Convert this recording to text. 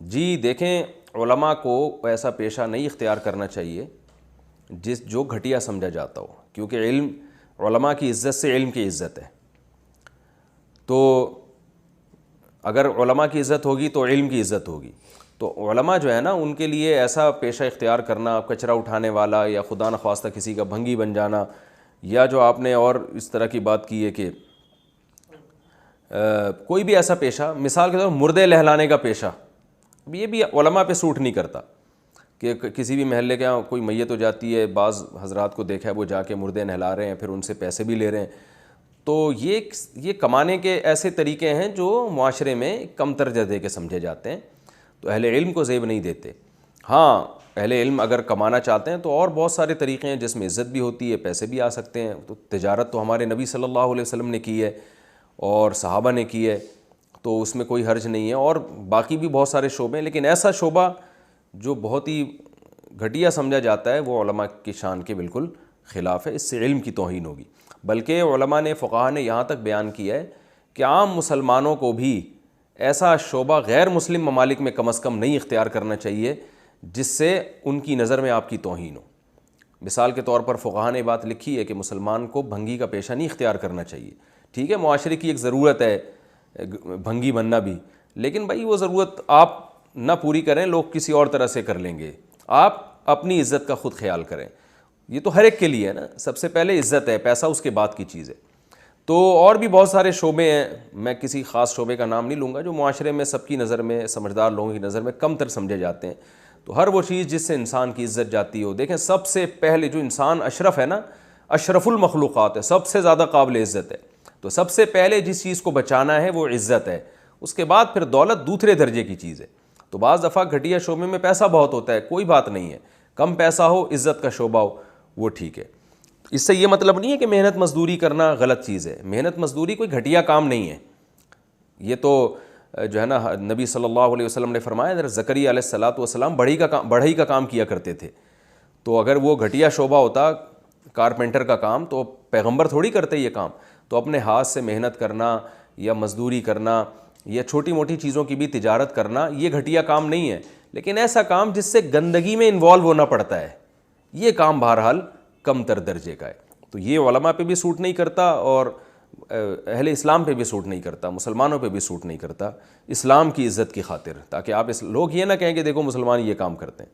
جی دیکھیں، علماء کو ایسا پیشہ نہیں اختیار کرنا چاہیے جو گھٹیا سمجھا جاتا ہو، کیونکہ علم، علماء کی عزت سے علم کی عزت ہے۔ تو اگر علماء کی عزت ہوگی تو علم کی عزت ہوگی۔ تو علماء جو ہے نا، ان کے لیے ایسا پیشہ اختیار کرنا، کچرا اٹھانے والا یا خدا نخواستہ کسی کا بھنگی بن جانا، یا جو آپ نے اور اس طرح کی بات کی ہے کہ کوئی بھی ایسا پیشہ، مثال کے طور پر مردے لہلانے کا پیشہ، یہ بھی علماء پہ سوٹ نہیں کرتا کہ کسی بھی محلے کے یہاں کوئی میت ہو جاتی ہے، بعض حضرات کو دیکھا ہے وہ جا کے مردے نہلا رہے ہیں، پھر ان سے پیسے بھی لے رہے ہیں۔ تو یہ کمانے کے ایسے طریقے ہیں جو معاشرے میں کم تر درجے کے سمجھے جاتے ہیں، تو اہل علم کو زیب نہیں دیتے۔ ہاں، اہل علم اگر کمانا چاہتے ہیں تو اور بہت سارے طریقے ہیں جس میں عزت بھی ہوتی ہے، پیسے بھی آ سکتے ہیں۔ تو تجارت تو ہمارے نبی صلی اللہ علیہ وسلم نے کی ہے اور صحابہ نے کی ہے، تو اس میں کوئی حرج نہیں ہے، اور باقی بھی بہت سارے شعبے ہیں۔ لیکن ایسا شعبہ جو بہت ہی گھٹیا سمجھا جاتا ہے وہ علماء کی شان کے بالکل خلاف ہے، اس سے علم کی توہین ہوگی۔ بلکہ علماء نے، فقہاء نے یہاں تک بیان کیا ہے کہ عام مسلمانوں کو بھی ایسا شعبہ غیر مسلم ممالک میں کم از کم نہیں اختیار کرنا چاہیے جس سے ان کی نظر میں آپ کی توہین ہو۔ مثال کے طور پر فقہاء نے بات لکھی ہے کہ مسلمان کو بھنگی کا پیشہ نہیں اختیار کرنا چاہیے۔ ٹھیک ہے، معاشرے کی ایک ضرورت ہے بھنگی بننا بھی، لیکن بھائی وہ ضرورت آپ نہ پوری کریں، لوگ کسی اور طرح سے کر لیں گے۔ آپ اپنی عزت کا خود خیال کریں، یہ تو ہر ایک کے لیے ہے نا، سب سے پہلے عزت ہے، پیسہ اس کے بعد کی چیز ہے۔ تو اور بھی بہت سارے شعبے ہیں، میں کسی خاص شعبے کا نام نہیں لوں گا، جو معاشرے میں سب کی نظر میں، سمجھدار لوگوں کی نظر میں کم تر سمجھے جاتے ہیں۔ تو ہر وہ چیز جس سے انسان کی عزت جاتی ہو، دیکھیں سب سے پہلے جو انسان اشرف ہے نا، اشرف المخلوقات ہے، سب سے زیادہ قابل عزت ہے، تو سب سے پہلے جس چیز کو بچانا ہے وہ عزت ہے، اس کے بعد پھر دولت دوسرے درجے کی چیز ہے۔ تو بعض دفعہ گھٹیا شعبے میں پیسہ بہت ہوتا ہے، کوئی بات نہیں ہے، کم پیسہ ہو، عزت کا شعبہ ہو، وہ ٹھیک ہے۔ اس سے یہ مطلب نہیں ہے کہ محنت مزدوری کرنا غلط چیز ہے، محنت مزدوری کوئی گھٹیا کام نہیں ہے۔ یہ تو جو ہے نا، نبی صلی اللہ علیہ وسلم نے فرمایا، حضرت زکریا علیہ الصلاۃ والسلام بڑھئی کا کام کیا کرتے تھے، تو اگر وہ گھٹیا شعبہ ہوتا کارپینٹر کا کام تو پیغمبر تھوڑی کرتے یہ کام۔ تو اپنے ہاتھ سے محنت کرنا یا مزدوری کرنا یا چھوٹی موٹی چیزوں کی بھی تجارت کرنا، یہ گھٹیا کام نہیں ہے، لیکن ایسا کام جس سے گندگی میں انوالو ہونا پڑتا ہے، یہ کام بہرحال کم تر درجے کا ہے۔ تو یہ علماء پہ بھی سوٹ نہیں کرتا اور اہل اسلام پہ بھی سوٹ نہیں کرتا، مسلمانوں پہ بھی سوٹ نہیں کرتا، اسلام کی عزت کی خاطر، تاکہ آپ لوگ یہ نہ کہیں کہ دیکھو مسلمان یہ کام کرتے ہیں۔